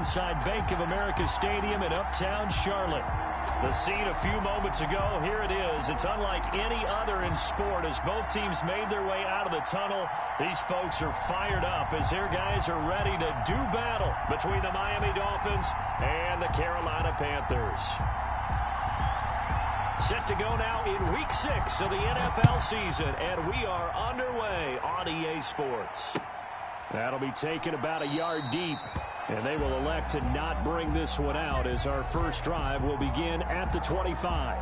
inside Bank of America Stadium in Uptown Charlotte. The scene a few moments ago, here it is. It's unlike any other in sport as both teams made their way out of the tunnel. These folks are fired up as their guys are ready to do battle between the Miami Dolphins and the Carolina Panthers. Set to go now in Week 6 of the NFL season, and we are underway on EA Sports. That'll be taken about a yard deep, and they will elect to not bring this one out as our first drive will begin at the 25.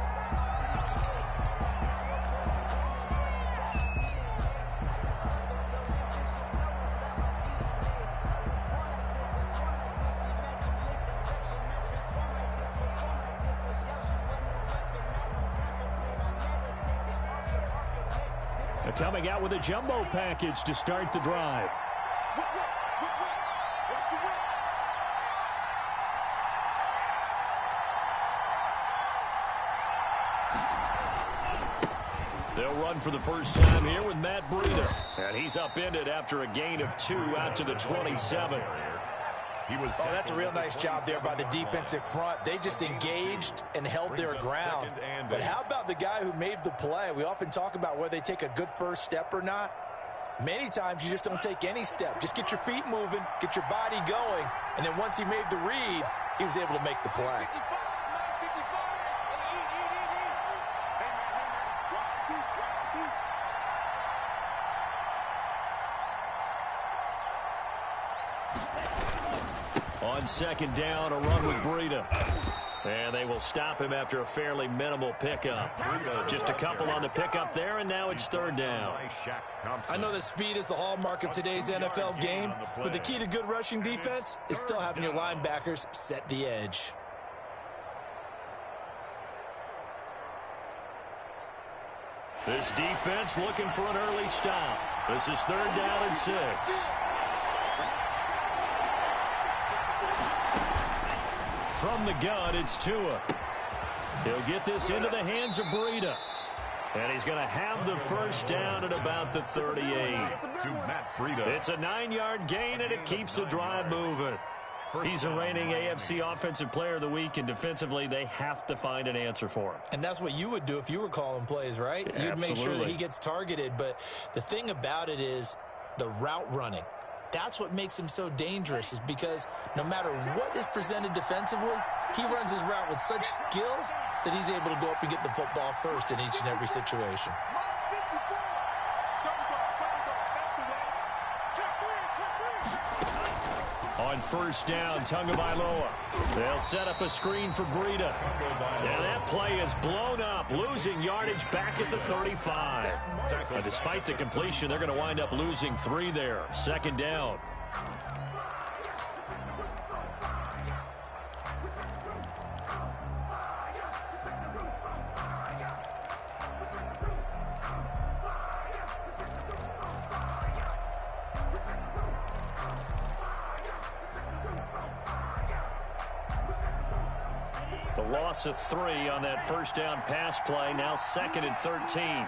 Coming out with a jumbo package to start the drive. They'll run for the first time here with Matt Breida. And he's upended after a gain of 2 out to the 27. That's a real nice job there by the defensive front. They just engaged and held their ground. But how about the guy who made the play? We often talk about whether they take a good first step or not. Many times you just don't take any step. Just get your feet moving, get your body going, and then once he made the read, he was able to make the play. On second down, a run with Breida. And they will stop him after a fairly minimal pickup. Just a couple on the pickup there, and now it's third down. I know that speed is the hallmark of today's NFL game, but the key to good rushing defense is still having your linebackers set the edge. This defense looking for an early stop. This is third down and 6. From the gun, it's Tua. He'll get this into the hands of Breida. And he's going to have the first down at about the 38. To Matt Breida. It's a 9-yard gain, and it keeps the drive moving. He's a reigning AFC Offensive Player of the Week, and defensively, they have to find an answer for him. And that's what you would do if you were calling plays, right? Yeah, you'd make sure that he gets targeted. But the thing about it is the route running. That's what makes him so dangerous, is because no matter what is presented defensively, he runs his route with such skill that he's able to go up and get the football first in each and every situation. On first down, Tagovailoa. They'll set up a screen for Breida. And that play is blown up, losing yardage back at the 35. Despite the completion, they're going to wind up losing 3 there. Second down. The loss of 3 on that first down pass play. Now second and 13.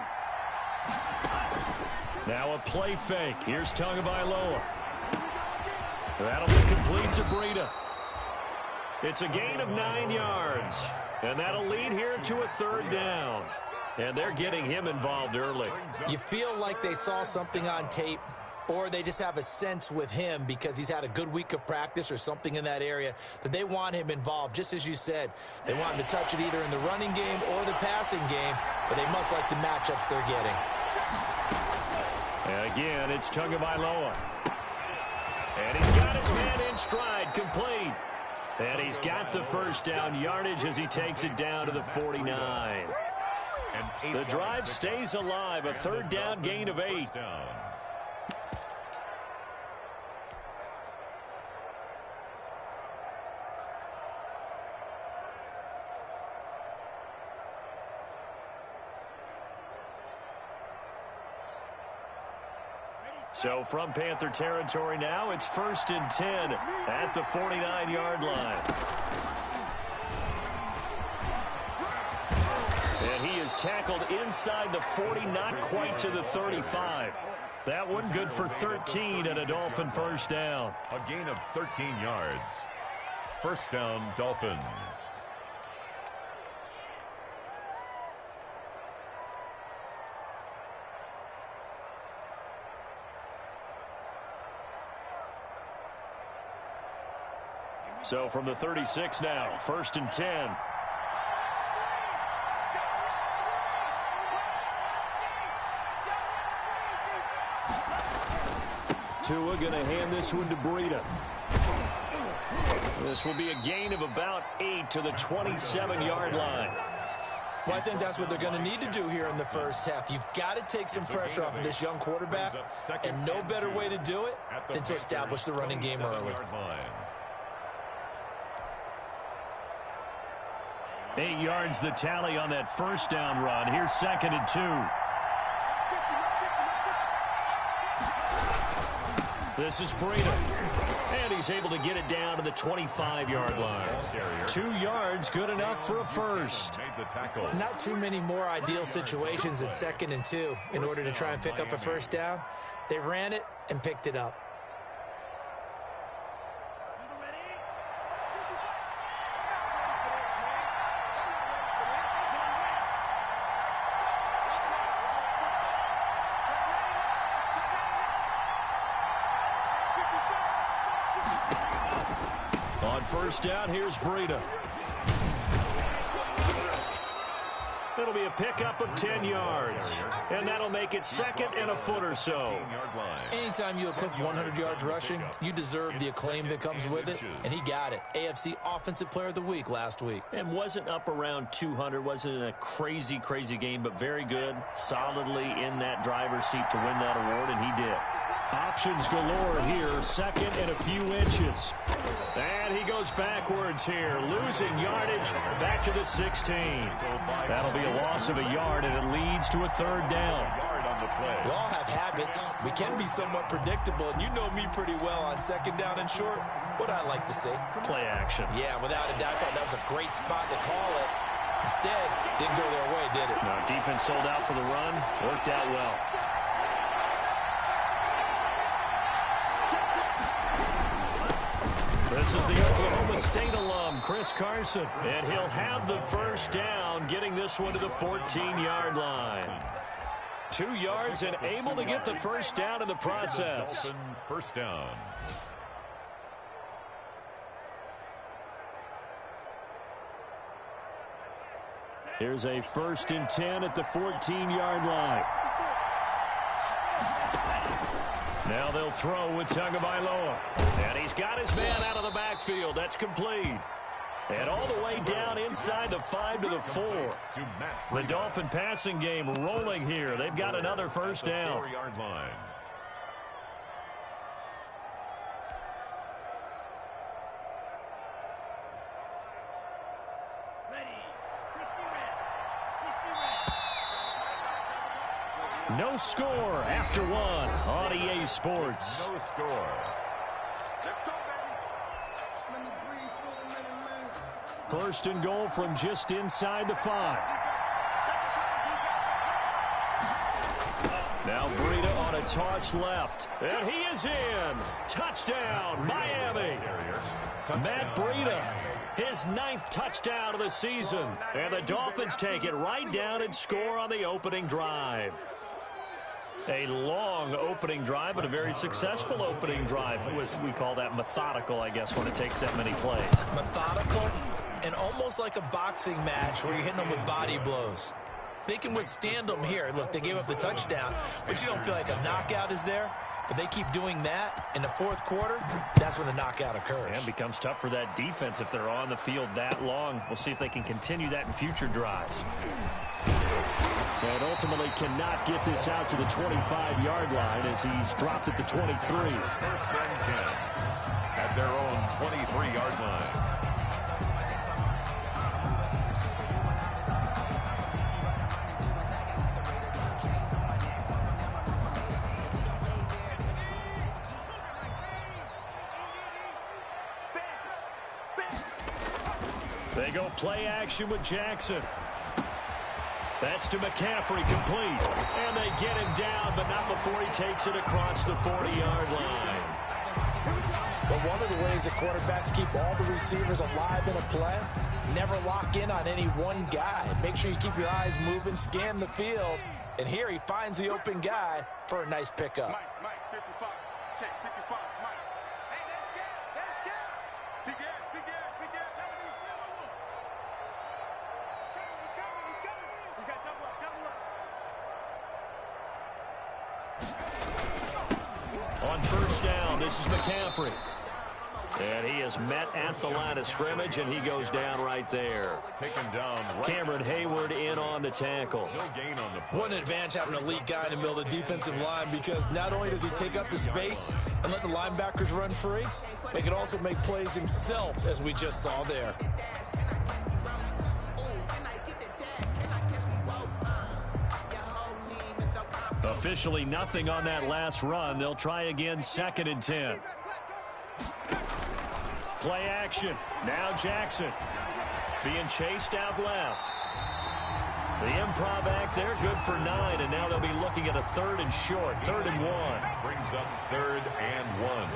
Now a play fake. Here's Tagovailoa. That'll be complete to Breida. It's a gain of 9 yards. And that'll lead here to a third down. And they're getting him involved early. You feel like they saw something on tape, or they just have a sense with him because he's had a good week of practice or something in that area that they want him involved. Just as you said, they want him to touch it either in the running game or the passing game, but they must like the matchups they're getting. And again, it's Tagovailoa. And he's got his man in stride, complete. And he's got the first down yardage as he takes it down to the 49. The drive stays alive, a third down gain of 8. So from Panther territory now, it's 1st and 10 at the 49-yard line. And he is tackled inside the 40, not quite to the 35. That one good for 13 and a Dolphin first down. A gain of 13 yards. First down, Dolphins. So from the 36 now, 1st and 10. Tua going to hand this one to Breida. This will be a gain of about 8 to the 27-yard line. Well, I think that's what they're going to need to do here in the first half. You've got to take some pressure off of this young quarterback, and no better way to do it than to establish the running game early. 8 yards the tally on that first down run. Here's 2nd and 2. This is Breida. And he's able to get it down to the 25-yard line. 2 yards, good enough for a first. Not too many more ideal situations at 2nd and 2 in order to try and pick up a first down. They ran it and picked it up. On first down, here's Breida. It'll be a pickup of 10 yards. And that'll make it 2nd and a foot or so. Anytime you eclipse 100 yards rushing, you deserve the acclaim that comes with it. And he got it. AFC Offensive Player of the Week last week. And wasn't up around 200. Wasn't in a crazy, crazy game, but very good. Solidly in that driver's seat to win that award, and he did. Options galore here. 2nd and a few inches. And he goes backwards here. Losing yardage back to the 16. That'll be a loss of a yard, and it leads to a 3rd down. We all have habits. We can be somewhat predictable, and you know me pretty well on 2nd down and short. What I like to say? Play action. Yeah, without a doubt. I thought that was a great spot to call it. Instead, didn't go their way, did it? No, defense sold out for the run. Worked out well. This is the Oklahoma State alum, Chris Carson. And he'll have the first down, getting this one to the 14-yard line. 2 yards and able to get the first down in the process. First down. Here's a 1st and 10 at the 14-yard line. Now they'll throw with Tagovailoa. And he's got his man out of the backfield. That's complete. And all the way down inside the 5 to the 4. The Dolphin passing game rolling here. They've got another first down. 4-yard line. No score after 1 on EA Sports. No score. First and goal from just inside the 5. Now Breida on a toss left. And he is in. Touchdown, Miami. Matt Breida, his 9th touchdown of the season. And the Dolphins take it right down and score on the opening drive. A long opening drive, but a very successful opening drive. We call that methodical, I guess, when it takes that many plays. Methodical and almost like a boxing match where you're hitting them with body blows. They can withstand them here. Look, they gave up the touchdown, but you don't feel like a knockout is there. But they keep doing that in the 4th quarter. That's when the knockout occurs. And becomes tough for that defense if they're on the field that long. We'll see if they can continue that in future drives. And ultimately cannot get this out to the 25-yard line as he's dropped at the 23. 1st and 10 at their own 23-yard line. They go play action with Jackson. That's to McCaffrey, complete. And they get him down, but not before he takes it across the 40-yard line. But one of the ways that quarterbacks keep all the receivers alive in a play, never lock in on any one guy. Make sure you keep your eyes moving, scan the field. And here he finds the open guy for a nice pickup. Mike, 55. Check, 55, Mike. Hey, that's scared. Big air. He's coming. We got double up. On first down, this is McCaffrey. And he is met at the line of scrimmage, and he goes down right there. Taken down right. Cameron Hayward in on the tackle. No gain on the play. What an advantage having an elite guy in the middle of the defensive line, because not only does he take up the space and let the linebackers run free, but he can also make plays himself, as we just saw there. Officially nothing on that last run. They'll try again, 2nd and 10. Play action. Now Jackson being chased out left. The improv act there, good for 9, and now they'll be looking at a 3rd and short, 3rd and 1. Brings up 3rd and 1.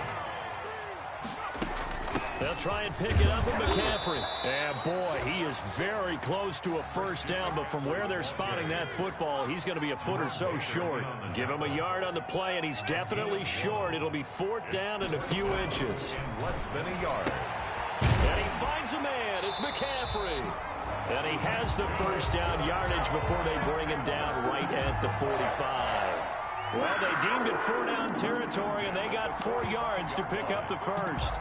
They'll try and pick it up with McCaffrey. And boy, he is very close to a first down, but from where they're spotting that football, he's going to be a foot or so short. Give him a yard on the play, and he's definitely short. It'll be 4th down and a few inches. Less than a yard. And he finds a man. It's McCaffrey. And he has the first down yardage before they bring him down right at the 45. Well, they deemed it 4-down territory, and they got 4 yards to pick up the first.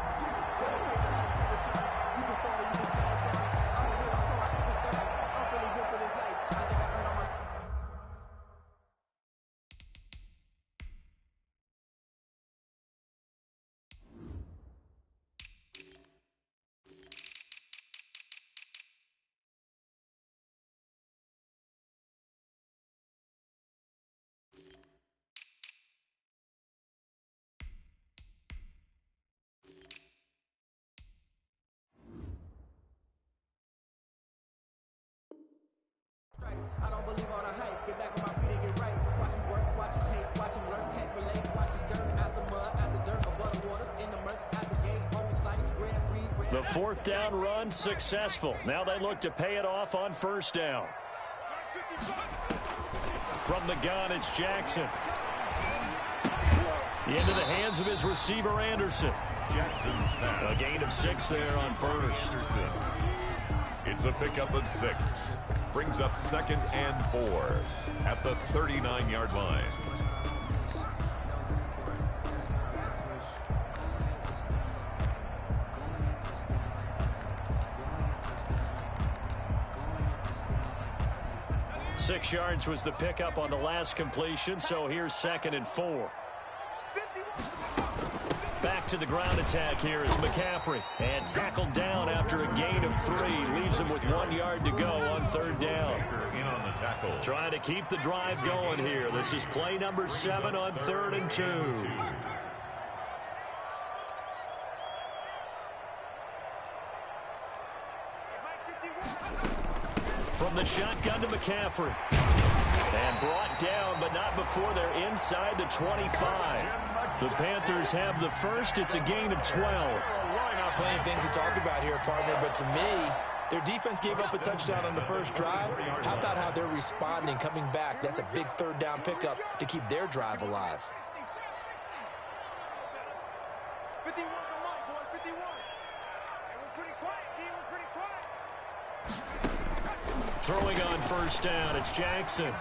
I don't believe all the hype. Get back on my feet and get right. Watch him work, watch him hate, watch him learn, can't relate. Watch him skirt out the mud, out the dirt, above the waters, in the murk, out the gate, on site, red, free, red. The 4th down run successful. Now they look to pay it off on first down. From the gun, it's Jackson. Into the hands of his receiver, Anderson. Jackson's pass. A gain of 6 there on first. Anderson. It's a pickup of 6. Brings up 2nd and 4 at the 39-yard line. Six yards was the pickup on the last completion, so here's 2nd and 4. Back to the ground attack here is McCaffrey. And tackled down after a gain of 3. Leaves him with 1 yard to go on 3rd down. In on the tackle. Trying to keep the drive going here. This is play number 7 on 3rd and 2. From the shotgun to McCaffrey. And brought down, but not before they're inside the 25. The Panthers have the first. It's a gain of 12. Really not plenty of things to talk about here, partner, but to me, their defense gave up a touchdown on the first drive. How about how they're responding, coming back? That's a big 3rd down pickup to keep their drive alive. 51 for Mike, boys, 51. And we're pretty quiet, team. We're pretty quiet. Throwing on first down, it's Jackson.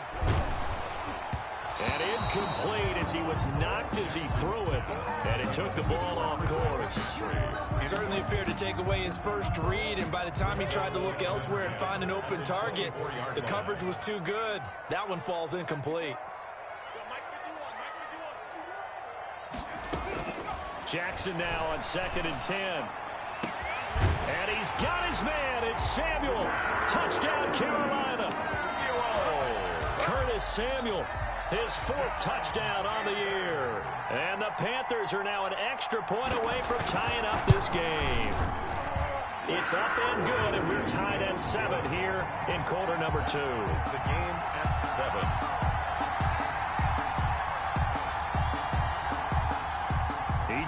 And incomplete as he was knocked as he threw it. And it took the ball off course. Certainly appeared to take away his first read, and by the time he tried to look elsewhere and find an open target, the coverage was too good. That one falls incomplete. Jackson now on 2nd and 10. And he's got his man. It's Samuel. Touchdown, Carolina. Curtis Samuel, his 4th touchdown on the year. And the Panthers are now an extra point away from tying up this game. It's up and good, and we're tied at 7 here in quarter number 2. The game at 7.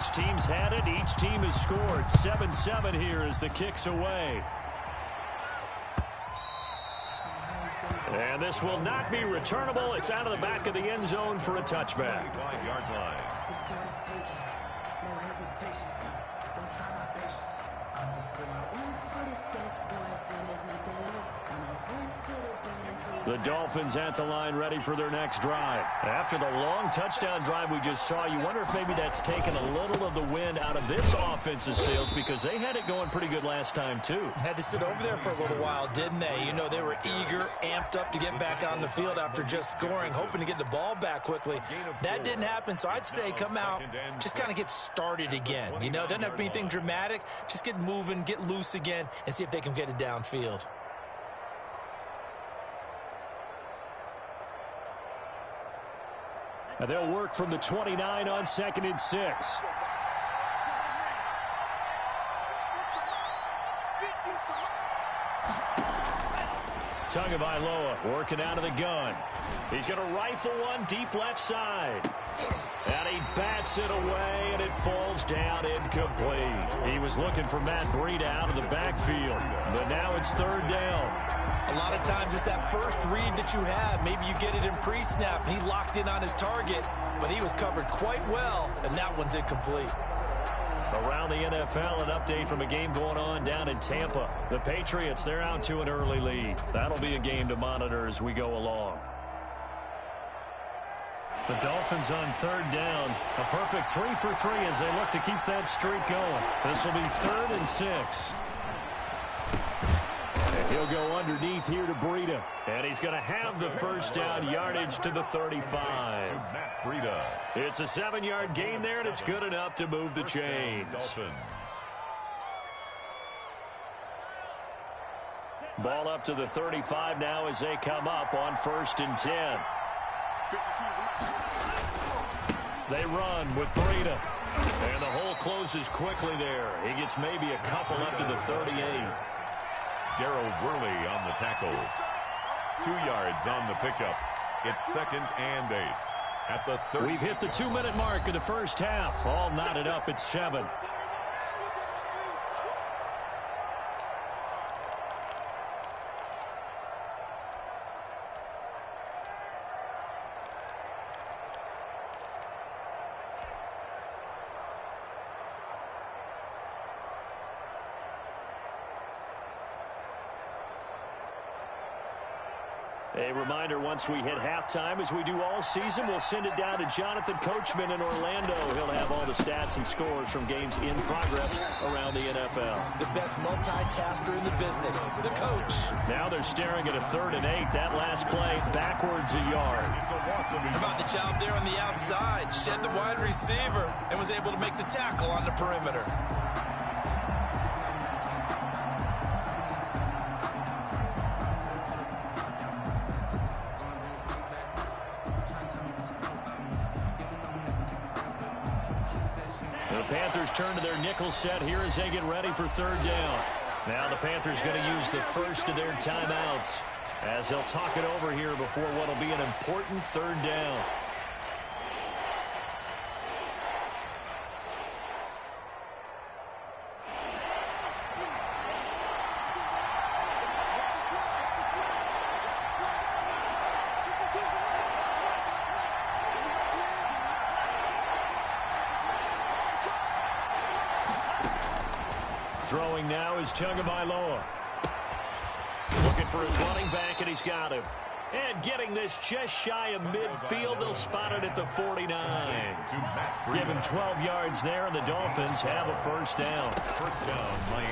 Each team's had it. Each team has scored. 7-7 here as the kick's away. And this will not be returnable. It's out of the back of the end zone for a touchback. 5-yard line. No hesitation. Don't try my patience. I'm a boy. One for the safe boy. Till there's nothing left. And I went to the bank. The Dolphins at the line ready for their next drive. After the long touchdown drive we just saw, you wonder if maybe that's taken a little of the wind out of this offense's sails because they had it going pretty good last time too. Had to sit over there for a little while, didn't they? You know, they were eager, amped up to get back on the field after just scoring, hoping to get the ball back quickly. That didn't happen, so I'd say come out, just kind of get started again. You know, doesn't have to be anything dramatic. Just get moving, get loose again, and see if they can get it downfield. And they'll work from the 29 on 2nd and 6. Tagovailoa working out of the gun. He's going to rifle one deep left side. And he bats it away, and it falls down incomplete. He was looking for Matt Breida out of the backfield, but now it's 3rd down. A lot of times it's that first read that you have. Maybe you get it in pre-snap. He locked in on his target, but he was covered quite well, and that one's incomplete. Around the NFL, an update from a game going on down in Tampa. The Patriots, they're out to an early lead. That'll be a game to monitor as we go along. The Dolphins on 3rd down. A perfect 3 for 3 as they look to keep that streak going. This will be 3rd and 6. And he'll go underneath here to Breida. And he's going to have the first down yardage to the 35. To Matt Breida. It's a 7-yard gain there, and it's good enough to move the chains. Dolphins. Ball up to the 35 now as they come up on 1st and 10. They run with Breida. And the hole closes quickly there. He gets maybe a couple up to the 38. Darrell Worley on the tackle. 2 yards on the pickup. It's 2nd and 8. At the 30. We've hit the 2-minute mark of the first half. All knotted up at 7. A reminder, once we hit halftime, as we do all season, we'll send it down to Jonathan Coachman in Orlando. He'll have all the stats and scores from games in progress around the NFL. The best multitasker in the business, the coach. Now they're staring at a 3rd and 8. That last play, backwards a yard. How about the job there on the outside? Shed the wide receiver and was able to make the tackle on the perimeter. The Panthers turn to their nickel set here as they get ready for 3rd down. Now the Panthers going to use the first of their timeouts as they'll talk it over here before what will be an important 3rd down. Throwing now is Tagovailoa. Looking for his running back, and he's got him. And getting this just shy of midfield, they'll spot it at the 49. Give him 12 yards there, and the Dolphins have a first down.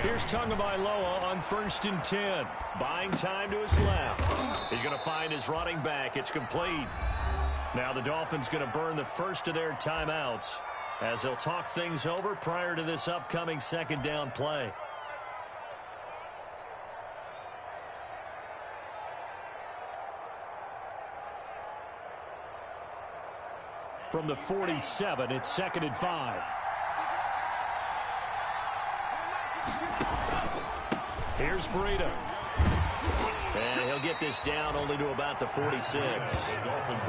Here's Tagovailoa on 1st and 10. Buying time to his left. He's going to find his running back. It's complete. Now the Dolphins going to burn the first of their timeouts as they'll talk things over prior to this upcoming 2nd down play. From the 47, it's 2nd and 5. Here's Breida. And he'll get this down only to about the 46.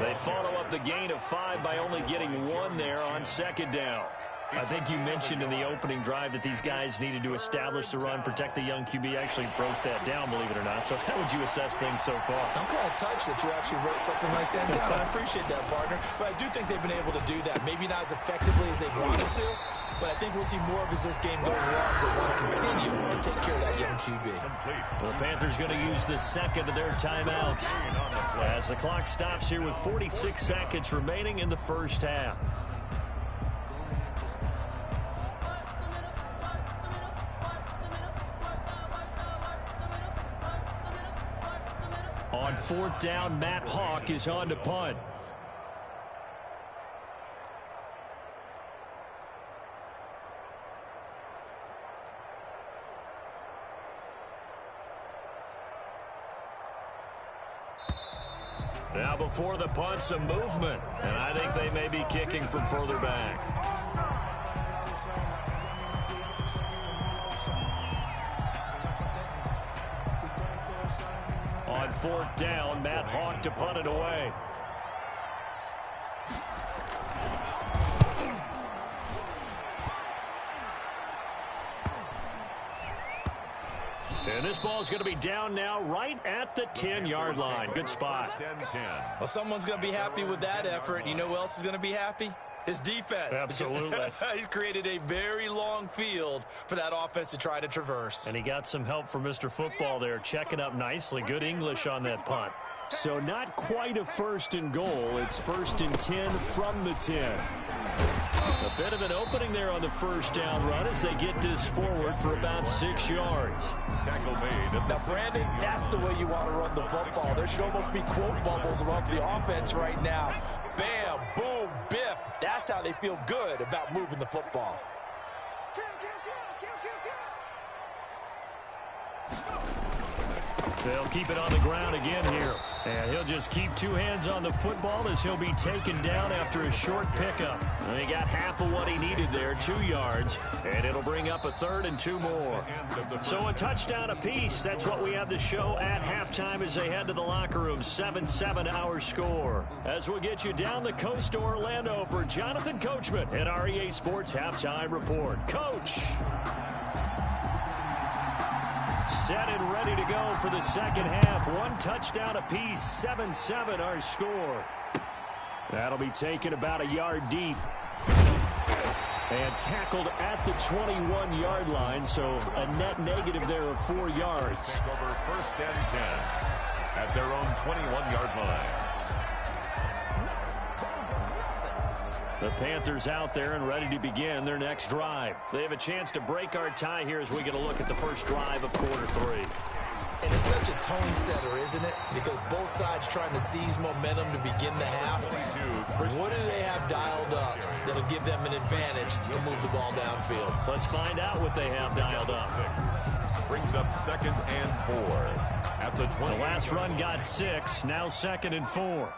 They follow up the gain of 5 by only getting 1 there on 2nd down. I think you mentioned in the opening drive that these guys needed to establish the run, protect the young QB. Actually broke that down, believe it or not. So how would you assess things so far? I'm kind of touched that you actually wrote something like that down. I appreciate that, partner. But I do think they've been able to do that. Maybe not as effectively as they wanted to, but I think we'll see more of as this game goes along, as they want to continue to take care of that young QB. The Panthers going to use the second of their timeouts as the clock stops here with 46 seconds remaining in the first half. On fourth down, Matt Hawk is on to punt. Now before the punt, some movement. And I think they may be kicking from further back. On fourth down, Matt Hawk to punt it away. And this ball is going to be down now right at the 10-yard line. Good spot. Well, someone's going to be happy with that effort. You know who else is going to be happy? His defense. Absolutely. He's created a very long field for that offense to try to traverse. And he got some help from Mr. Football there, checking up nicely. Good English on that punt. So not quite a first and goal. It's first and 10 from the 10. A bit of an opening there on the first down run as they get this forward for about 6 yards. Tackle made. Now, Brandon, that's the way you want to run the football. There should almost be quote bubbles above the offense right now. Bam, boom, biff. That's how they feel good about moving the football. They'll keep it on the ground again here. And he'll just keep two hands on the football as he'll be taken down after a short pickup. And he got half of what he needed there, 2 yards. And it'll bring up a third and 2 more. So a touchdown apiece. That's what we have the show at halftime as they head to the locker room. 7-7 our score. As we'll get you down the coast to Orlando for Jonathan Coachman at our EA Sports Halftime Report. Coach! Set and ready to go for the second half. 1 touchdown apiece, 7-7 our score. That'll be taken about a yard deep. And tackled at the 21-yard line, so a net negative there of 4 yards. Over first and 10 at their own 21-yard line. The Panthers out there and ready to begin their next drive. They have a chance to break our tie here as we get a look at the first drive of quarter 3. And it's such a tone setter, isn't it? Because both sides trying to seize momentum to begin the half. What do they have dialed up that'll give them an advantage to move the ball downfield? Let's find out what they have dialed up. Brings up second and 4 at the 20. The last run got 6, now second and 4.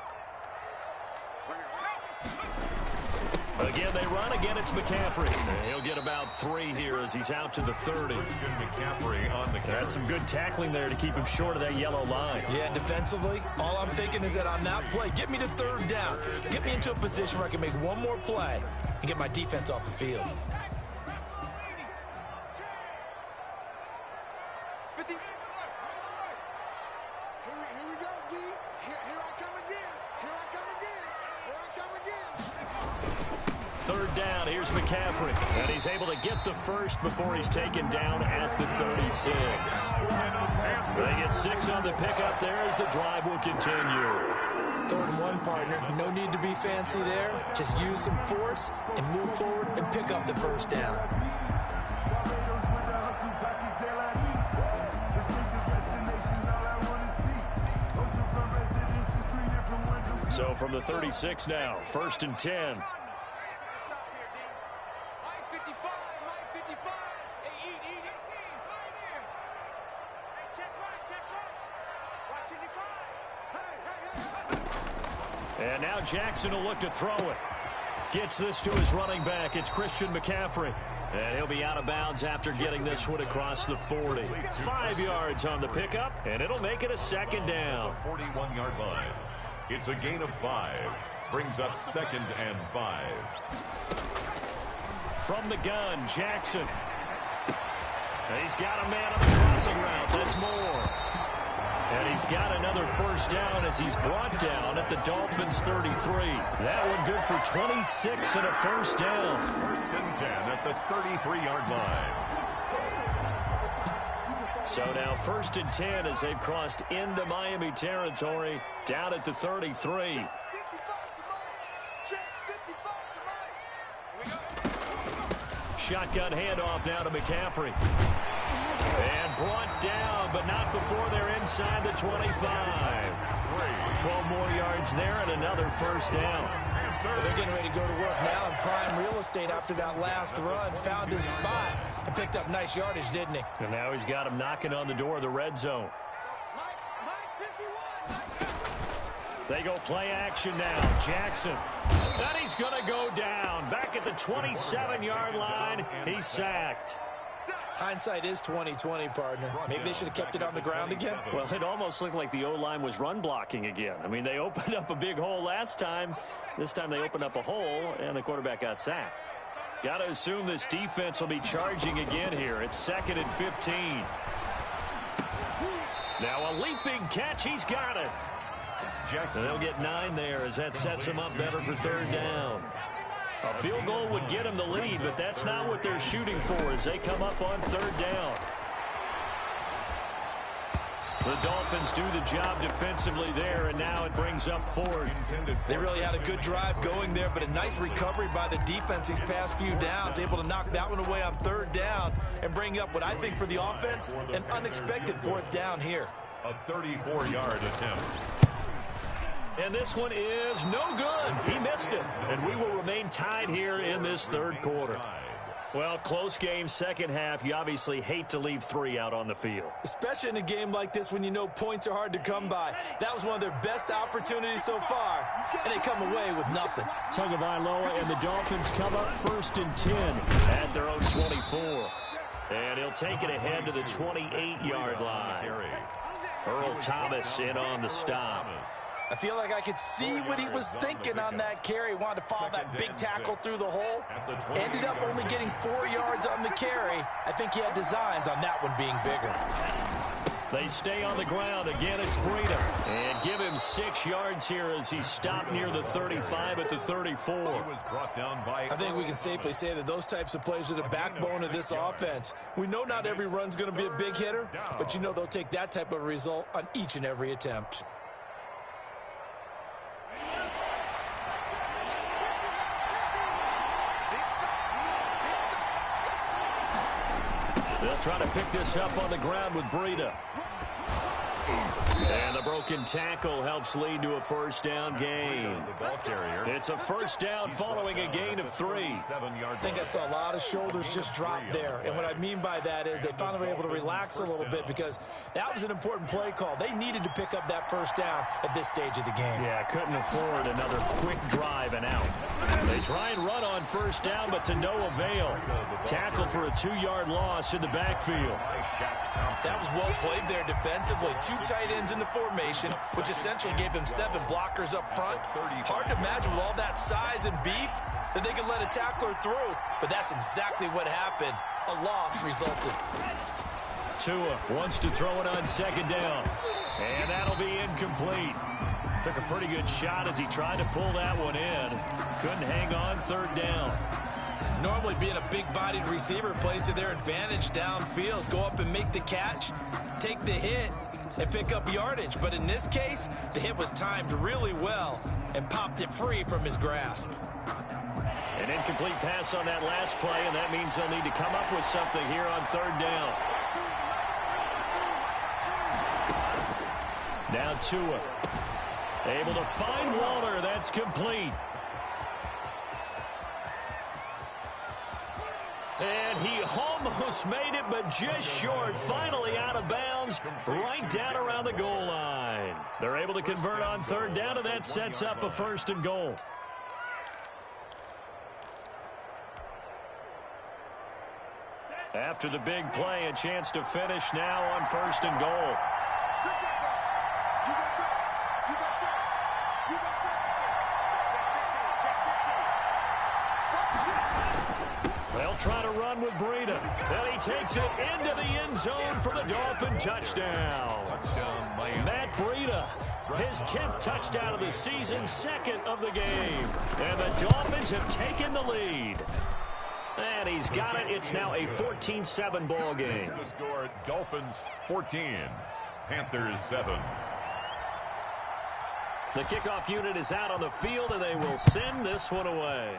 Again, they run. Again, it's McCaffrey. And he'll get about 3 here as he's out to the 30. McCaffrey on the carry. That's some good tackling there to keep him short of that yellow line. Yeah, defensively, all I'm thinking is that on that play, get me to third down. Get me into a position where I can make one more play and get my defense off the field. Here we go, D. Here I come again. Here I come again. Here I come again. Third down, here's McCaffrey. And he's able to get the first before he's taken down at the 36. They get 6 on the pickup there as the drive will continue. 3rd and 1, partner. No need to be fancy there. Just use some force and move forward and pick up the first down. So from the 36 now, 1st and 10. And now Jackson will look to throw it. Gets this to his running back. It's Christian McCaffrey. And he'll be out of bounds after getting this one across the 40. 5 yards on the pickup, and it'll make it a second down. 41-yard line. It's a gain of 5. Brings up second and 5. From the gun, Jackson. He's got a man on the crossing route. That's more. And he's got another first down as he's brought down at the Dolphins' 33. That one good for 26 and a first down. First and 10 at the 33-yard line. So now first and 10 as they've crossed into Miami territory, down at the 33. Shotgun handoff now to McCaffrey. And brought down, but not before they're inside the 25. 12 more yards there and another first down. They're getting ready to go to work now in prime real estate after that last run. Found his spot and picked up nice yardage, didn't he? And now he's got him knocking on the door of the red zone. They go play action now. Jackson. Then he's going to go down. Back at the 27-yard line. He's sacked. Hindsight is 20/20, partner. Maybe they should have kept it on the ground again. Well, it almost looked like the O-line was run blocking again. I mean, they opened up a big hole last time. This time they opened up a hole, and the quarterback got sacked. Got to assume this defense will be charging again here. It's 2nd and 15. Now a leaping catch. He's got it. And they'll get 9 there as that sets them up better for third down. A field goal would get them the lead, but that's not what they're shooting for as they come up on third down. The Dolphins do the job defensively there, and now it brings up 4th. They really had a good drive going there, but a nice recovery by the defense these past few downs, able to knock that one away on third down and bring up what I think for the offense, an unexpected 4th down here. A 34-yard attempt. And this one is no good. He missed it. And we will remain tied here in this third quarter. Well, close game, second half. You obviously hate to leave 3 out on the field. Especially in a game like this when you know points are hard to come by. That was one of their best opportunities so far, and they come away with nothing. Tagovailoa and the Dolphins come up 1st and 10 at their own 24. And he'll take it ahead to the 28-yard line. Earl Thomas in on the stop. I feel like I could see what he was thinking on that carry. Wanted to follow that big tackle through the hole. Ended up only getting 4 yards on the carry. I think he had designs on that one being bigger. They stay on the ground. Again, it's Breida. And give him 6 yards here as he stopped near the 35 at the 34. I think we can safely say that those types of plays are the backbone of this offense. We know not every run's going to be a big hitter, but you know they'll take that type of result on each and every attempt. They'll try to pick this up on the ground with Breida. And the broken tackle helps lead to a first down gain. It's a first down following a gain of 3. I think I saw a lot of shoulders just drop there. And what I mean by that is they finally were able to relax a little bit because that was an important play call. They needed to pick up that first down at this stage of the game. Yeah, couldn't afford another quick drive and out. They try and run on first down, but to no avail. Tackled for a 2-yard loss in the backfield. That was well played there defensively. 2 tight ends in the formation, which essentially gave him 7 blockers up front. Hard to imagine with all that size and beef that they could let a tackler through, but that's exactly what happened. A loss resulted. Tua wants to throw it on second down, and that'll be incomplete. Took a pretty good shot as he tried to pull that one in. Couldn't hang on third down. Normally being a big-bodied receiver plays to their advantage downfield. Go up and make the catch, take the hit, and pick up yardage. But in this case, the hit was timed really well and popped it free from his grasp. An incomplete pass on that last play, and that means they'll need to come up with something here on third down. Now Tua. Able to find Waller. That's complete. And he almost made it, but just short. Finally out of bounds, right down around the goal line. They're able to convert on third down, and that sets up a 1st and goal. After the big play, a chance to finish now on 1st and goal. They'll try to run with Breida. And he takes it into the end zone for the Dolphin touchdown. Matt Breida, his 10th touchdown of the season, second of the game. And the Dolphins have taken the lead. And he's got it. It's now a 14-7 ball game. The score, Dolphins 14, Panthers 7. The kickoff unit is out on the field, and they will send this one away.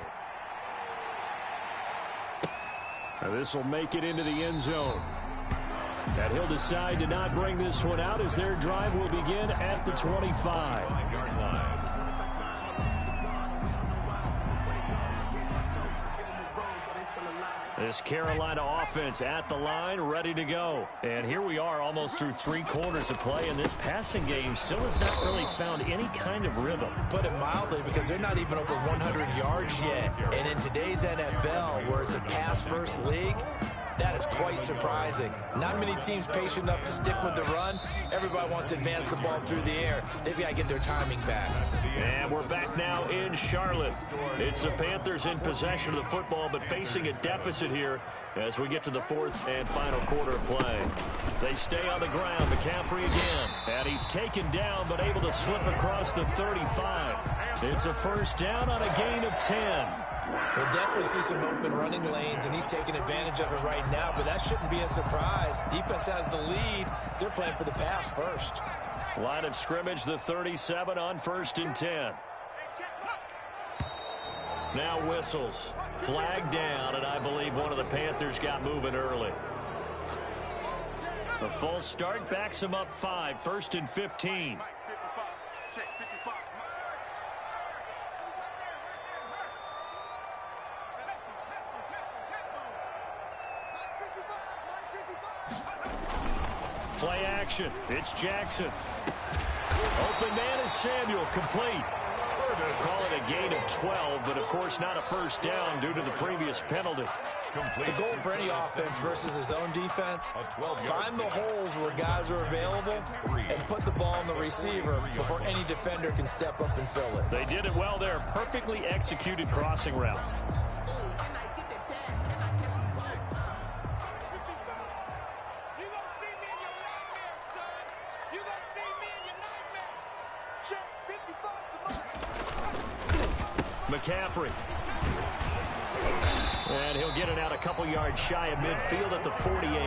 This will make it into the end zone. And he'll decide to not bring this one out as their drive will begin at the 25-yard line. This Carolina offense at the line, ready to go. And here we are almost through 3 quarters of play, and this passing game still has not really found any kind of rhythm. Put it mildly, because they're not even over 100 yards yet. And in today's NFL, where it's a pass-first league, that is quite surprising. Not many teams patient enough to stick with the run. Everybody wants to advance the ball through the air. They've got to get their timing back. And we're back now in Charlotte. It's the Panthers in possession of the football, but facing a deficit here as we get to the 4th and final quarter of play. They stay on the ground. McCaffrey again. And he's taken down, but able to slip across the 35. It's a first down on a gain of 10. We'll definitely see some open running lanes, and he's taking advantage of it right now, but that shouldn't be a surprise. Defense has the lead. They're playing for the pass first. Line of scrimmage, the 37 on 1st and 10. Now whistles. Flag down, and I believe one of the Panthers got moving early. The false start backs him up 5, 1st and 15. Play action. It's Jackson. Open man is Samuel. Complete. Call it a gain of 12, but of course not a first down due to the previous penalty. The goal for any offense versus his own defense, find the holes where guys are available and put the ball on the receiver before any defender can step up and fill it. They did it well there. Perfectly executed crossing route. McCaffrey. And he'll get it out a couple yards shy of midfield at the 48.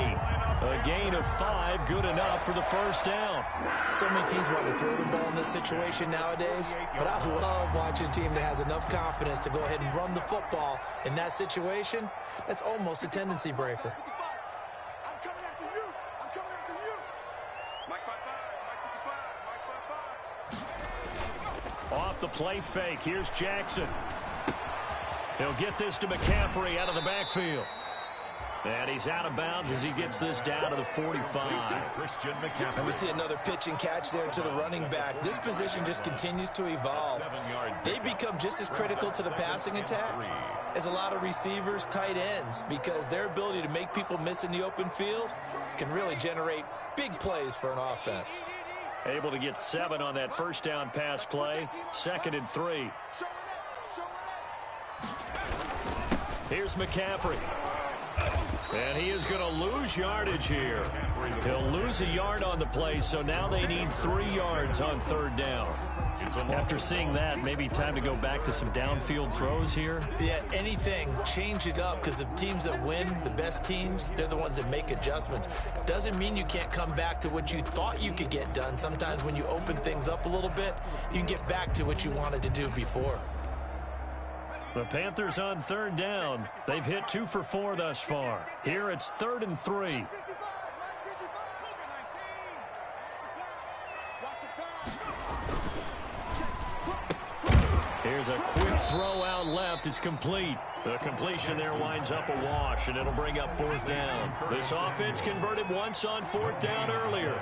A gain of 5, good enough for the first down. So many teams want to throw the ball in this situation nowadays, but I love watching a team that has enough confidence to go ahead and run the football in that situation. That's almost a tendency breaker. I'm coming after you. I'm coming after you. Mike 55, Mike 55. Off the play fake, here's Jackson. He'll get this to McCaffrey out of the backfield. And he's out of bounds as he gets this down to the 45. And we see another pitch and catch there to the running back. This position just continues to evolve. They become just as critical to the passing attack as a lot of receivers, tight ends, because their ability to make people miss in the open field can really generate big plays for an offense. Able to get 7 on that first down pass play. 2nd and 3. Here's McCaffrey. And he is going to lose yardage here. He'll lose a yard on the play, so now they need 3 yards on 3rd down. After seeing that, maybe time to go back to some downfield throws here. Yeah, anything, change it up, because the teams that win, the best teams, they're the ones that make adjustments. Doesn't mean you can't come back to what you thought you could get done. Sometimes when you open things up a little bit, you can get back to what you wanted to do before. The Panthers on 3rd down. They've hit 2 for 4 thus far. Here it's 3rd and 3. Here's a quick throw out left. It's complete. The completion there winds up a wash, and it'll bring up 4th down. This offense converted once on 4th down earlier.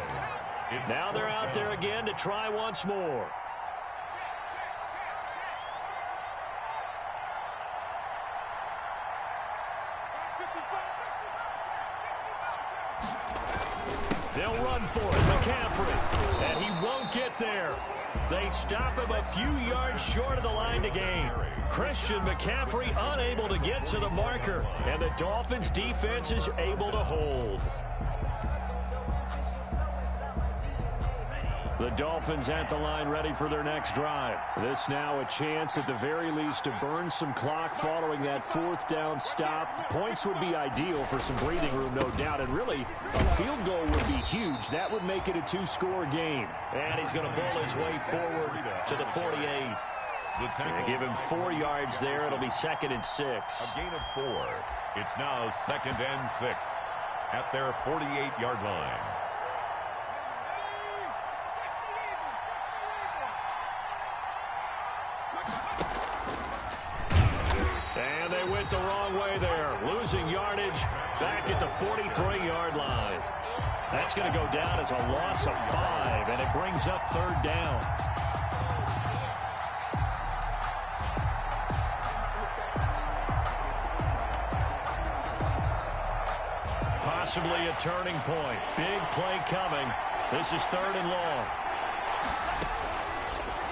Now they're out there again to try once more. They'll run for it. McCaffrey. And he won't get there. They stop him a few yards short of the line to gain. Christian McCaffrey unable to get to the marker, and the Dolphins defense is able to hold. The Dolphins at the line ready for their next drive. This now a chance at the very least to burn some clock following that fourth down stop. Points would be ideal for some breathing room, no doubt. And really, a field goal would be huge. That would make it a two-score game. And he's going to bowl his way forward to the 48. They give him 4 yards there. It'll be 2nd and 6. A gain of 4. It's now 2nd and 6 at their 48-yard line. And they went the wrong way there, losing yardage back at the 43-yard line. That's going to go down as a loss of 5, and it brings up 3rd down. Possibly a turning point. Big play coming. This is 3rd and long.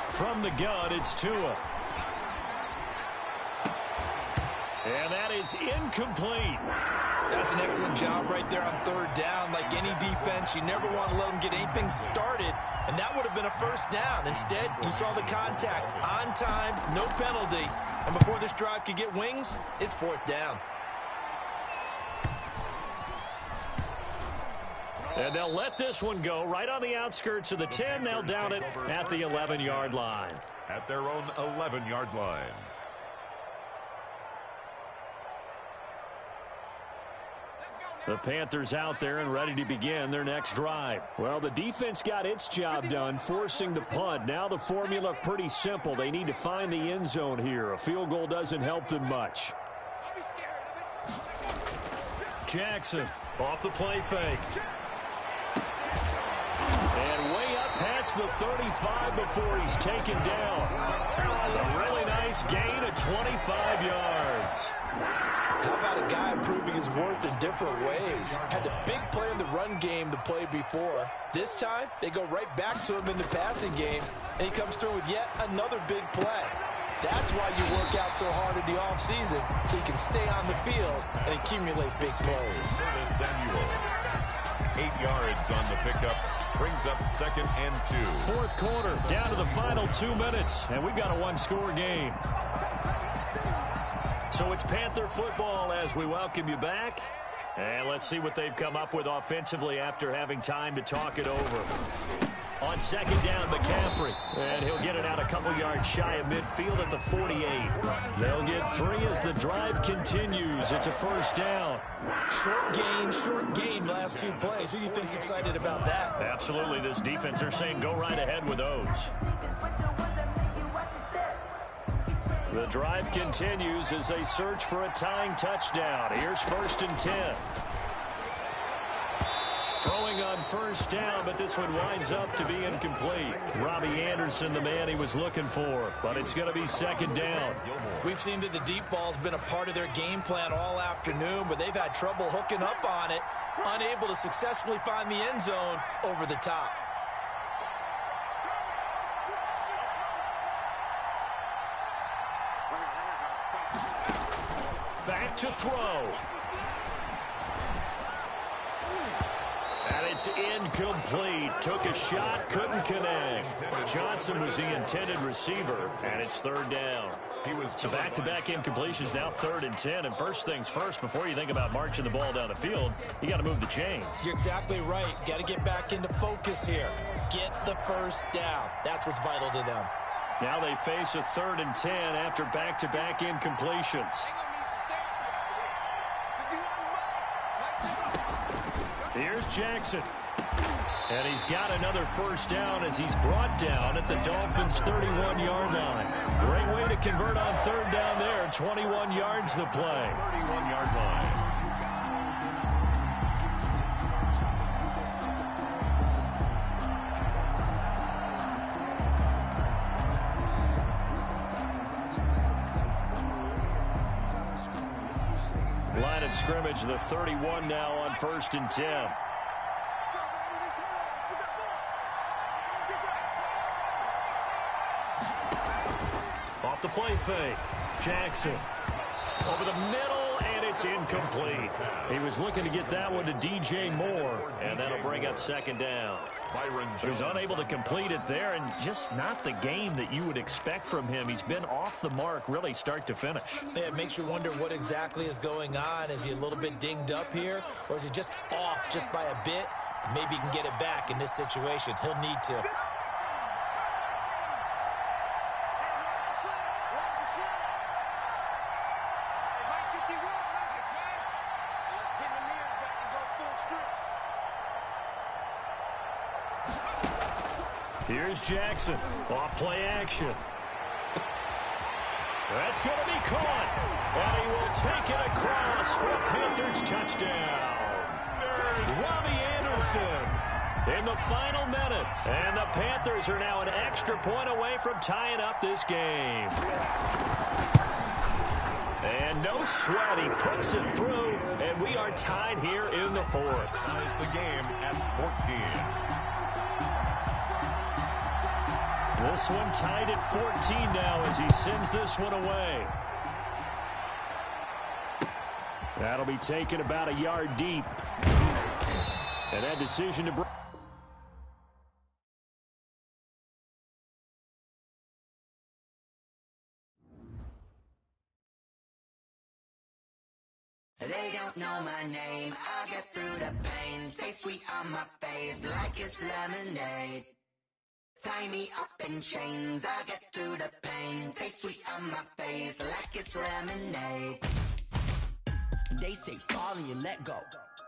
From the gun, it's Tua. And that is incomplete. That's an excellent job right there on 3rd down. Like any defense, you never want to let them get anything started, and that would have been a 1st down. Instead, you saw the contact on time, no penalty, and before this drive could get wings, it's 4th down. And they'll let this one go right on the outskirts of the 10. They'll down it at the 11-yard line. At their own 11-yard line. The Panthers out there and ready to begin their next drive. Well, the defense got its job done, forcing the punt. Now the formula pretty simple. They need to find the end zone here. A field goal doesn't help them much. Jackson off the play fake. And way up past the 35 before he's taken down. A really nice gain of 25 yards. How about a guy proving his worth in different ways? Had a big play in the run game the play before. This time, they go right back to him in the passing game, and he comes through with yet another big play. That's why you work out so hard in the offseason, so you can stay on the field and accumulate big plays. Samuel, 8 yards on the pickup, brings up 2nd and 2. 4th quarter, down to the final 2 minutes, and we've got a one-score game. So it's Panther football as we welcome you back. And let's see what they've come up with offensively after having time to talk it over. On 2nd down, McCaffrey. And he'll get it out a couple yards shy of midfield at the 48. They'll get 3 as the drive continues. It's a 1st down. Short gain last 2 plays. Who do you think's excited about that? Absolutely. This defense, they're saying go right ahead with those. The drive continues as they search for a tying touchdown. Here's 1st and 10. Throwing on 1st down, but this one winds up to be incomplete. Robbie Anderson, the man he was looking for, but it's going to be 2nd down. We've seen that the deep ball's been a part of their game plan all afternoon, but they've had trouble hooking up on it, unable to successfully find the end zone over the top. Back to throw. And it's incomplete. Took a shot, couldn't connect. Johnson was the intended receiver, and it's 3rd down. So back-to-back incompletions, now 3rd and 10. And first things first, before you think about marching the ball down the field, you got to move the chains. You're exactly right. Got to get back into focus here. Get the 1st down. That's what's vital to them. Now they face a 3rd and 10 after back-to-back incompletions. Here's Jackson. And he's got another 1st down as he's brought down at the Dolphins' 31-yard line. Great way to convert on 3rd down there. 21 yards the play. 31-yard line. Line of scrimmage, the 31 now on 1st and 10. the play fake. Jackson over the middle, and it's incomplete. He was looking to get that one to DJ Moore, and that'll bring up second down. He was unable to complete it there, and just not the game that you would expect from him. He's been off the mark really start to finish. Yeah, it makes you wonder what exactly is going on. Is he a little bit dinged up here, or is he just off just by a bit? Maybe he can get it back in this situation. He'll need to. Here's Jackson, off play action. That's going to be caught, and he will take it across for a Panthers touchdown. Robbie Anderson in the final minute, and the Panthers are now an extra point away from tying up this game. And no sweat, he puts it through, and we are tied here in the fourth. Ties the game at 14. This one tied at 14 now as he sends this one away. That'll be taken about a yard deep. And that decision to break. They don't know my name. I get through the pain. Taste sweet on my face like it's lemonade. Tie me up in chains, I get through the pain. Taste sweet on my face like it's lemonade. They say fall and you let go,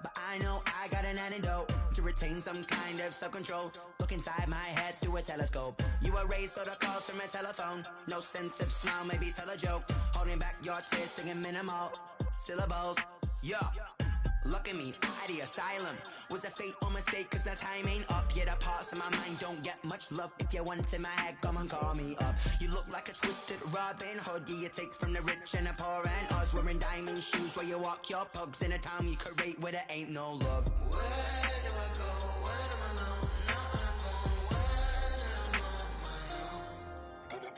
but I know I got an antidote to retain some kind of self-control. Look inside my head through a telescope. You erase all the calls from a telephone. No sense of smile, maybe tell a joke. Holding back your tears, singing minimal syllables. Yeah. Look at me, out the asylum. Was a fate or mistake, cause the time ain't up. Yet the parts of my mind don't get much love. If you want in my head, come and call me up. You look like a twisted Robin Hood. Yeah, you take from the rich and the poor and us. Wearing diamond shoes while you walk your pugs in a town you create where there ain't no love. Where do I go? Where do I know? Not on the phone. When I'm on my own.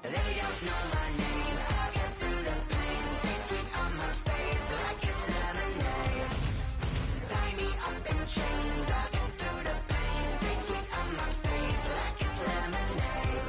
They don't know my name. I get through the pain. Taste sweet on my face like it's lemonade. Tie me up in chains. I get through the pain. Taste sweet on my face like it's lemonade.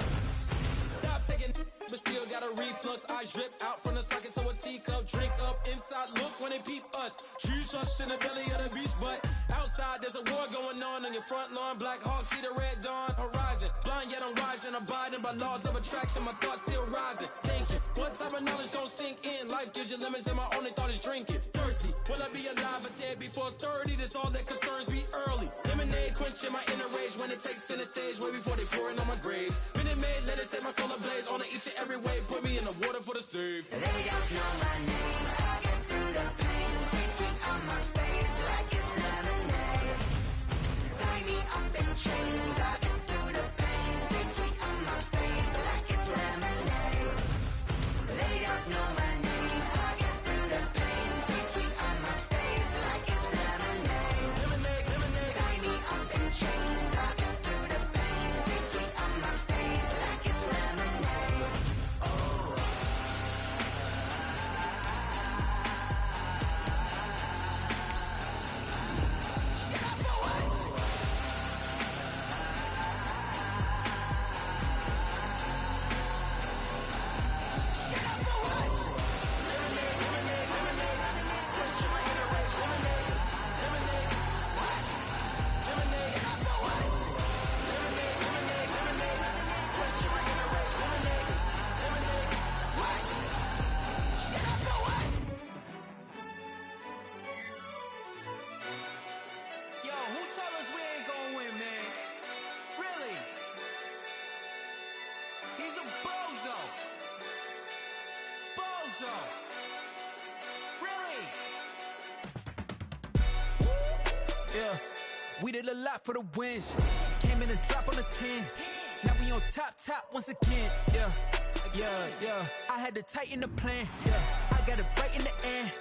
Stop taking, but still got a reflux. Eyes drip out from the socket to a teacup. Drink up inside, look when they peep us. Choose us in the belly of the beast, but outside there's a war going on your front lawn. Black Hawk, see the red dawn horizon. Blind yet I'm rising, abiding by laws of attraction. My thoughts still rising, thinking what type of knowledge don't sink in. Life gives you lemons and my only thought is drinking. Thirsty, will I be alive or dead before 30? That's all that concerns me early. Lemonade quenching my inner rage when it takes center stage way before they pouring on my grave. Minute Maid, let it set my soul ablaze on each and every way. Put me in the water for the save. They don't know my name. I get through the pain. Taste sweet on my face like it's lemonade. Tie me up in chains. I get through the pain. Taste sweet on my face like it's lemonade. They don't know my name. I get through the pain. Taste sweet on my face like it's lemonade. Lemonade, lemonade. Tie me up in chains. I get through the pain. Taste sweet on my face like it's lemonade. Oh. Get up for what? Get up for what? Lemonade, lemonade, lemonade. Quenching my inner rage. Lemonade, lemonade. What? Lemonade. Get up for what? Lemonade, lemonade, lemonade. Quenching my inner rage. Lemonade, lemonade. What? Get up for what? Yo, who told us we ain't gonna win, man? Really? He's a bozo. Bozo. Really? Yeah, we did a lot for the wins. Came in and drop on the 10. Now we on top once again. Yeah. I had to tighten the plan. Yeah, I got it right in the end.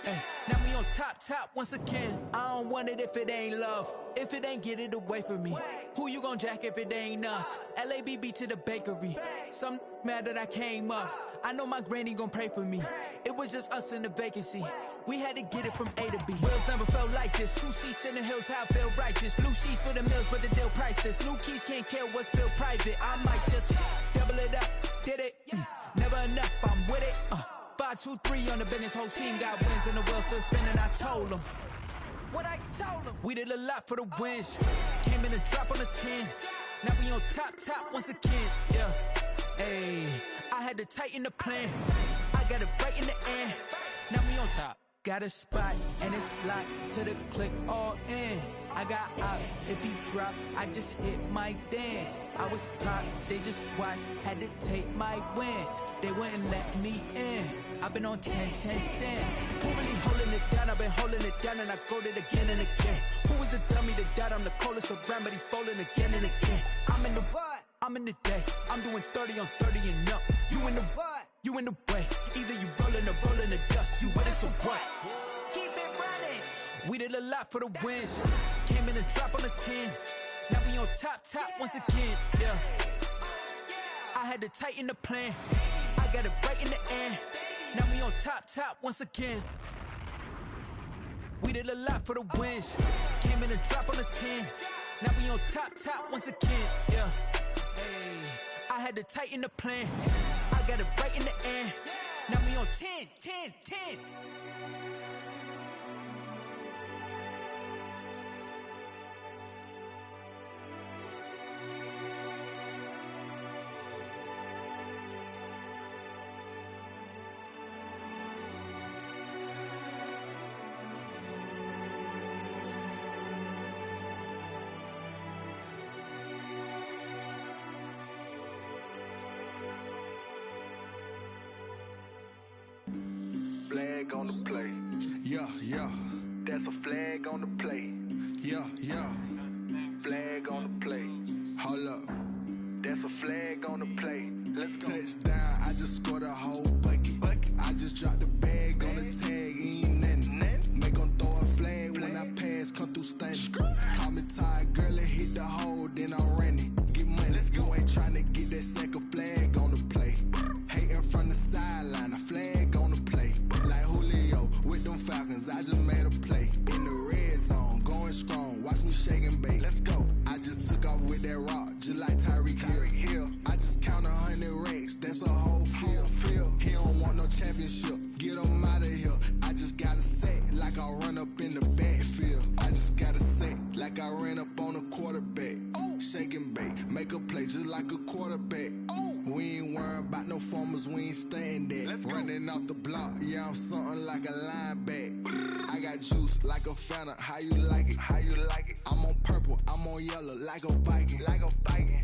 Now we on top once again. I don't want it if it ain't love. If it ain't, get it away from me. Who you gon' jack if it ain't us? LABB to the bakery. Some mad that I came up. I know my granny gon' pray for me. It was just us in the vacancy. We had to get it from A to B. Wheels never felt like this. 2 seats in the hills, how I feel righteous. Blue sheets for the mills, but the deal priceless. New keys can't kill what's built private. I might just double it up. Did it? Never enough, I'm with it. 5, 2, 3 on the business. Whole team got wins and the wheels still spinning. I told them what I told them. We did a lot for the wins. Came in a drop on the 10. Now we on top once again. Yeah. Hey, I had to tighten the plan. I got it right in the end. Now we on top. Got a spot and it's locked to the click all in. I got ops, if he drop, I just hit my dance. I was pop, they just watched, had to take my wins. They wouldn't let me in. I've been on 10 cents. Who really holding it down? I've been holding it down and I go it again and again. Who is a dummy that died? I'm the coldest around, but he falling again and again. I'm in the what? I'm in the day. I'm doing 30 on 30 and up. You in the what? You in the way. Either you rolling or rolling the dust. You with it, so what? Keep it running. We did a lot for the wins. Came in a drop on the 10. Now we on top once again. Yeah. I had to tighten the plan. I got it right in the end. Now we on top once again. We did a lot for the wins. Came in a drop on the 10. Now we on top once again. Yeah. Hey, I had to tighten the plan. I got it right in the end. Now we on 10. Flag on the play. Yeah. That's a flag on the play. Yeah. Flag on the play. Hold up. That's a flag on the play. Let's go. Touchdown, I just scored a whole bucket. I just dropped the bag on the tag, ain't nothing. Make 'em throw a flag when I pass, come through stunning. Call me tired, girl, it hit the hole, then I'm running. Get money, you ain't tryna get that second flag on the play. Hating from the sideline, a flag on the play. Like Julio with them Falcons, I just made a play. In the red zone, going strong, watch me shake and bake. Let's go. I just took off with that rock, just like Tyreek Hill. I just count 100 racks, that's a whole field. He don't want no championship, get him out of here. I just gotta set like I run up in the backfield. I just gotta set like I ran up on a quarterback. Shake and bake, make a play just like a quarterback. We ain't worrying about no formers, we ain't staying there. Running off the block, yeah, I'm something like a linebacker. I got juice like a Fanta, how you like it? I'm on purple, I'm on yellow like a Viking.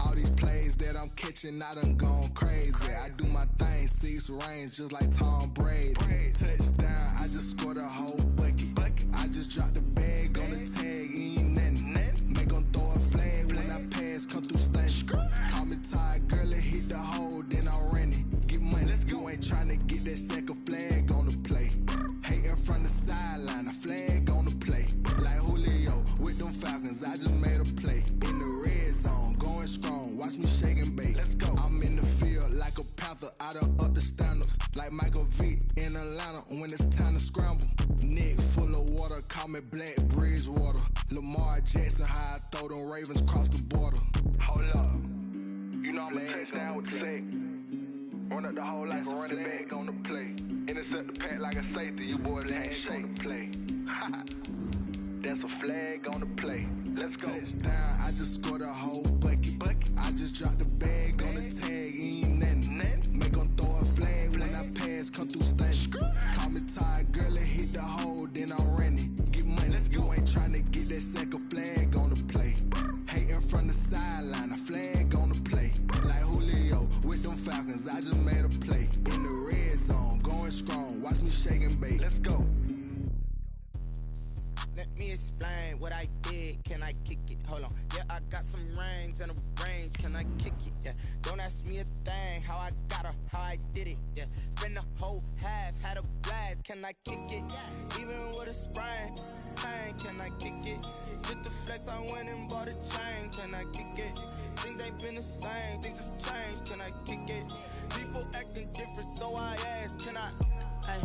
All these plays that I'm catching, I done gone crazy. I do my thing, 6 range just like Tom Brady. Touchdown, I just scored a whole bucket. I just dropped the bag on the tag, ain't nothing. Make 'em throw a flag when I pass, come through stunning. Call me tired, girl, it hit the hole, then I'm running. Get money, you ain't tryna get that second flag on the play. Hating from the sideline, a flag on the play. Like Julio with them Falcons, I just made a play. In the red zone, going strong, watch me shake and bake. Let's go. I'm in the field like a panther, I done up the standards. Like Michael Vick in Atlanta when it's time to scramble. Neck full of water, call me Black Bridgewater. Lamar Jackson, how I throw them Ravens cross the border. Hold up. You know I'm a touchdown with the sack. Run up the hole like a running back on the play. Intercept the pack like a safety, you boys ain't shake the play. That's a flag on the play. Let's go. Touchdown, I just scored a whole bucket. I just dropped the bag on the tag, ain't nothing. Make 'em throw a flag when I pass, come through stunning. Call me tired, girl, it hit the hole, then I'm running. Get money, you ain't tryna get that second flag on the play. Hating from the sideline, a flag on the play. Like Julio with them Falcons, I just made a play. In the red zone, going strong, watch me shake and bake. Let's go. Let me explain what I did. Can I kick it? hold on. Yeah, I got some rings and a range. Can I kick it? Yeah. Don't ask me a thing. How I got her, how I did it. Yeah. Spend the whole half, had a blast. Can I kick it? Even with a sprain, pain. Can I kick it? Just the flex, I went and bought a chain. Can I kick it? Things ain't been the same. Things have changed. Can I kick it? People acting different, so I ask. Can I? Hey,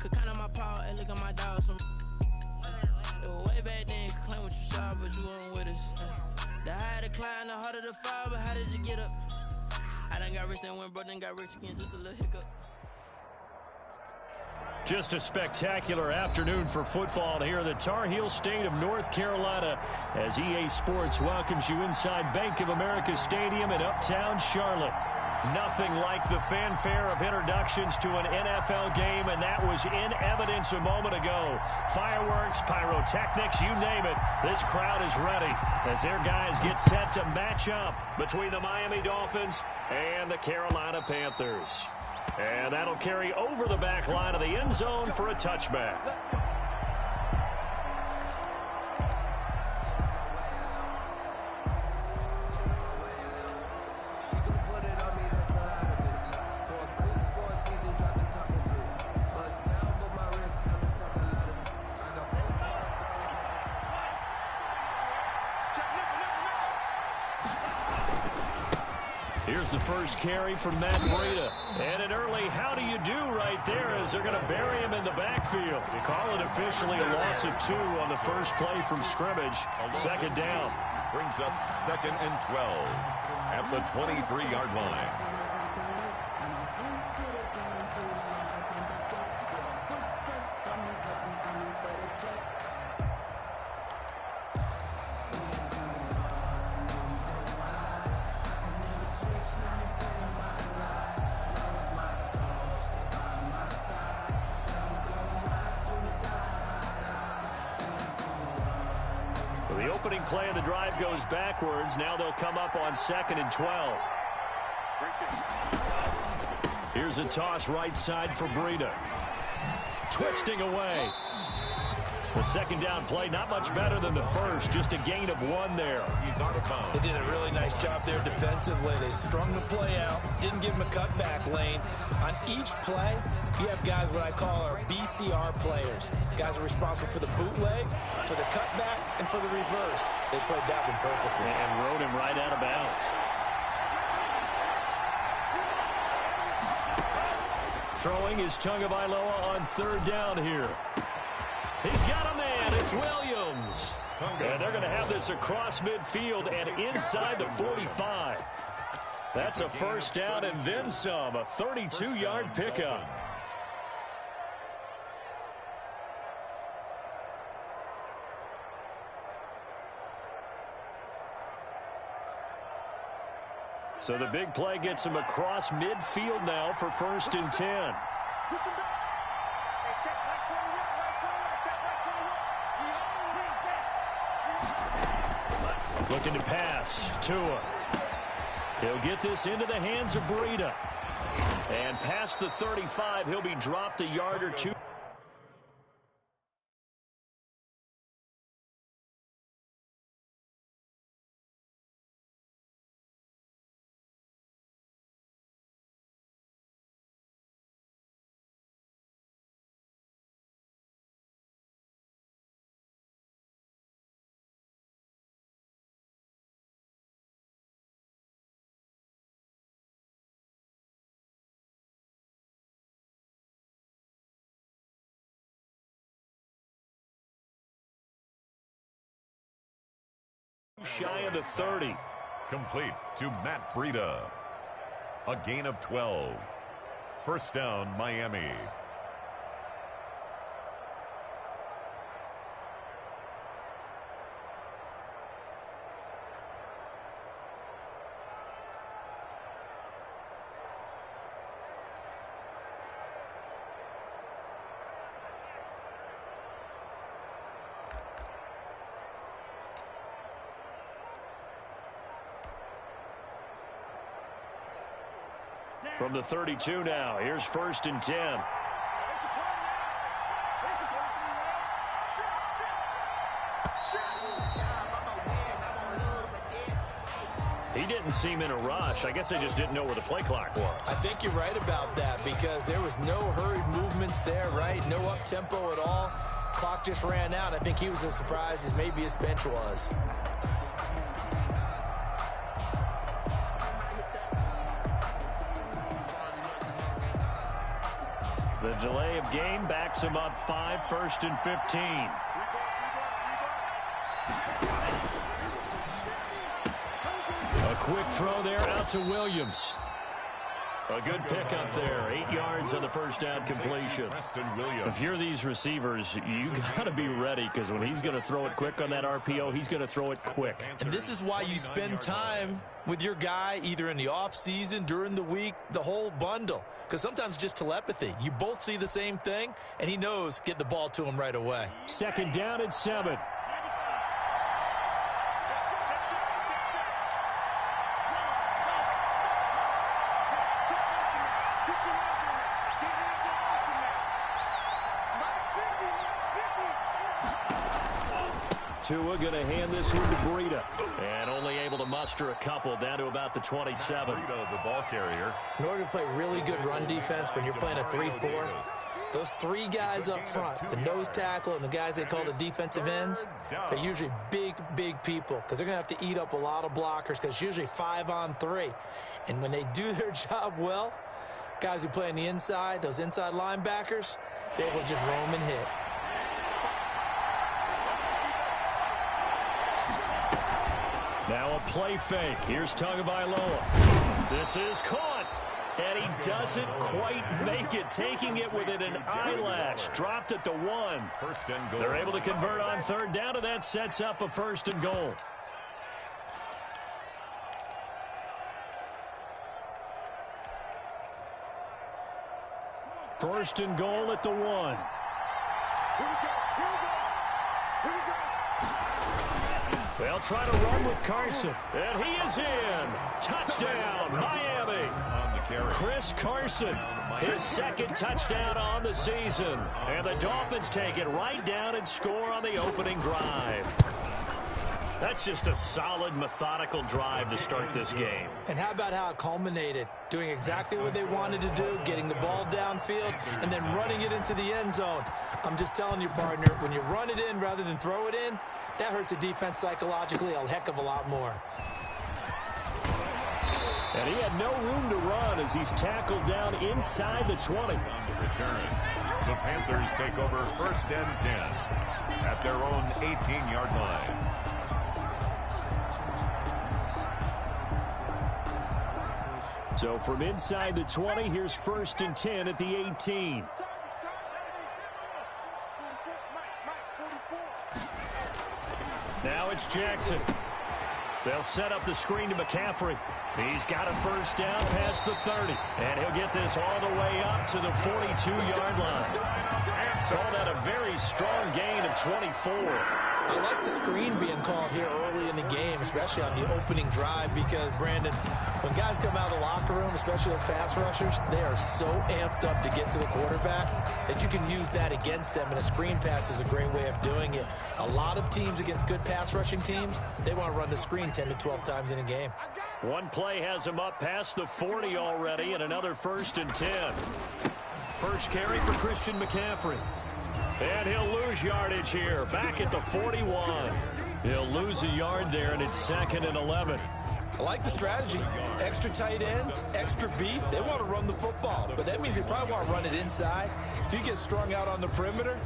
could count on my power and look at my dogs from. Way back then, could claim what you saw, but you weren't with us. The higher the climb, the harder the fall, but how did you get up? I done got rich and went broke, then got rich again, just a little hiccup. Just a spectacular afternoon for football here in the Tar Heel state of North Carolina as EA Sports welcomes you inside Bank of America Stadium in Uptown Charlotte. Nothing like the fanfare of introductions to an NFL game, and that was in evidence a moment ago. Fireworks, pyrotechnics, you name it. This crowd is ready as their guys get set to match up between the Miami Dolphins and the Carolina Panthers. And that'll carry over the back line of the end zone for a touchback. Here's the first carry from Matt Breida. And an early how do you do right there as they're going to bury him in the backfield. They call it officially a loss of 2 on the first play from scrimmage. Second down. Brings up 2nd and 12 at the 23-yard line. The opening play of the drive goes backwards. Now they'll come up on 2nd and 12. Here's a toss right side for Breida. Twisting away. The second down play, not much better than the first. Just a gain of 1 there. He's out of bounds. They did a really nice job there defensively. They strung the play out, didn't give him a cutback lane. On each play, you have guys what I call our BCR players. Guys are responsible for the bootleg, for the cutback, and for the reverse. They played that one perfectly. And rode him right out of bounds. Throwing is Tagovailoa on 3rd down here. He's got a man. It's Williams. And they're going to have this across midfield and inside the 45. That's a first down and then some. A 32-yard pickup. So the big play gets him across midfield now for 1st and 10. Looking to pass. Tua. He'll get this into the hands of Breida. And past the 35, he'll be dropped a yard or 2. Shy of the 30. Complete to Matt Breida. A gain of 12. First down, Miami. From the 32 now, here's 1st and 10. He didn't seem in a rush. I guess they just didn't know where the play clock was. I think you're right about that because there was no hurried movements there, right? No up-tempo at all. Clock just ran out. I think he was as surprised as maybe his bench was. The delay of game backs him up 5, 1st and 15. A quick throw there out to Williams. A good pickup there. 8 yards on the first down completion. If you're these receivers, you got to be ready because when he's going to throw it quick on that RPO, he's going to throw it quick. And this is why you spend time with your guy either in the offseason, during the week, the whole bundle. Because sometimes just telepathy. You both see the same thing, and he knows get the ball to him right away. 2nd down and 7. Tua going to hand this one to Breida. And only able to muster a couple down to about the 27. Breida, the ball carrier. In order to play really good run defense when you're playing a 3-4, those 3 guys up front, the nose tackle and the guys they call the defensive ends, they're usually big, big people because they're going to have to eat up a lot of blockers because it's usually 5 on 3. And when they do their job well, guys who play on the inside, those inside linebackers, they will just roam and hit. Now a play fake. Here's Tagovailoa. This is caught. And he doesn't quite make it. Taking it within an eyelash. Dropped at the 1. 1st and goal. They're able to convert on 3rd down, and that sets up a 1st and goal. First and goal at the 1. They'll try to run with Carson. And he is in. Touchdown, Miami. Chris Carson, his 2nd touchdown on the season. And the Dolphins take it right down and score on the opening drive. That's just a solid, methodical drive to start this game. And how about how it culminated? Doing exactly what they wanted to do, getting the ball downfield, and then running it into the end zone. I'm just telling you, partner, when you run it in rather than throw it in, that hurts a defense psychologically a heck of a lot more. And he had no room to run as he's tackled down inside the 20. Return. The Panthers take over 1st and 10 at their own 18-yard line. So from inside the 20, here's 1st and 10 at the 18. Now it's Jackson. They'll set up the screen to McCaffrey. He's got a 1st down past the 30. And he'll get this all the way up to the 42-yard line. Call that a very strong gain of 24. I like the screen being called here early in the game, especially on the opening drive, because, Brandon, when guys come out of the locker room, especially as pass rushers, they are so amped up to get to the quarterback that you can use that against them, and a screen pass is a great way of doing it. A lot of teams against good pass rushing teams, they want to run the screen 10 to 12 times in a game. One play has him up past the 40 already, and another 1st and 10. First carry for Christian McCaffrey. And he'll lose yardage here, back at the 41. He'll lose a yard there, and it's 2nd and 11. I like the strategy. Extra tight ends, extra beef. They want to run the football, but that means they probably want to run it inside. If you get strung out on the perimeter,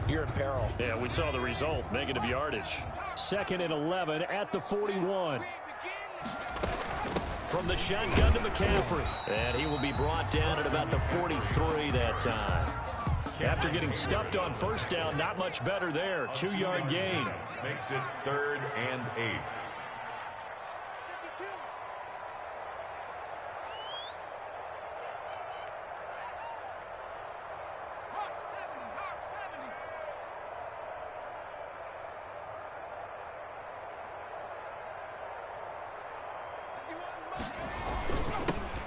you're in peril. Yeah, we saw the result, negative yardage. 2nd and 11 at the 41. From the shotgun to McCaffrey. And he will be brought down at about the 43 that time. After getting stuffed on 1st down, not much better there. 2-yard gain. Makes it 3rd and 8.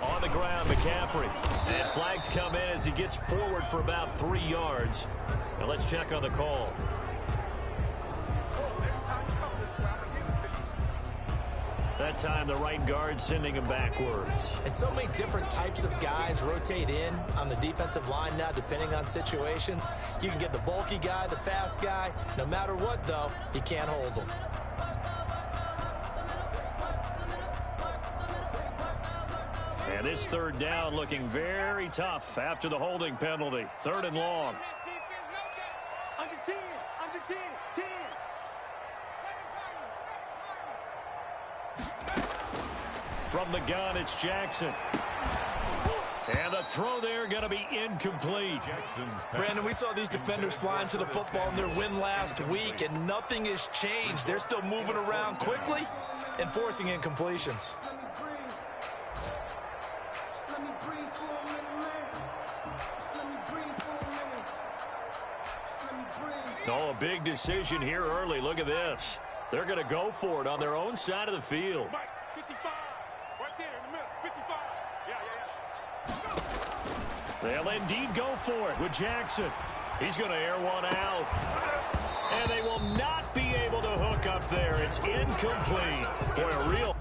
On the ground, McCaffrey. And flags come in as he gets forward for about 3 yards. Now let's check on the call. That time the right guard sending him backwards. And so many different types of guys rotate in on the defensive line now, depending on situations. You can get the bulky guy, the fast guy. No matter what, though, you can't hold them. And this third down looking very tough after the holding penalty. 3rd and long. Under 10, under 10, 10. From the gun, it's Jackson. And the throw there going to be incomplete. Brandon, we saw these defenders flying to the football in their win last week, and nothing has changed. They're still moving around quickly and forcing incompletions. Oh, a big decision here early. Look at this. They're going to go for it on their own side of the field. 55, right there in the middle, 55. Yeah. They'll indeed go for it with Jackson. He's going to air one out. And they will not be able to hook up there. It's incomplete. Boy, a real...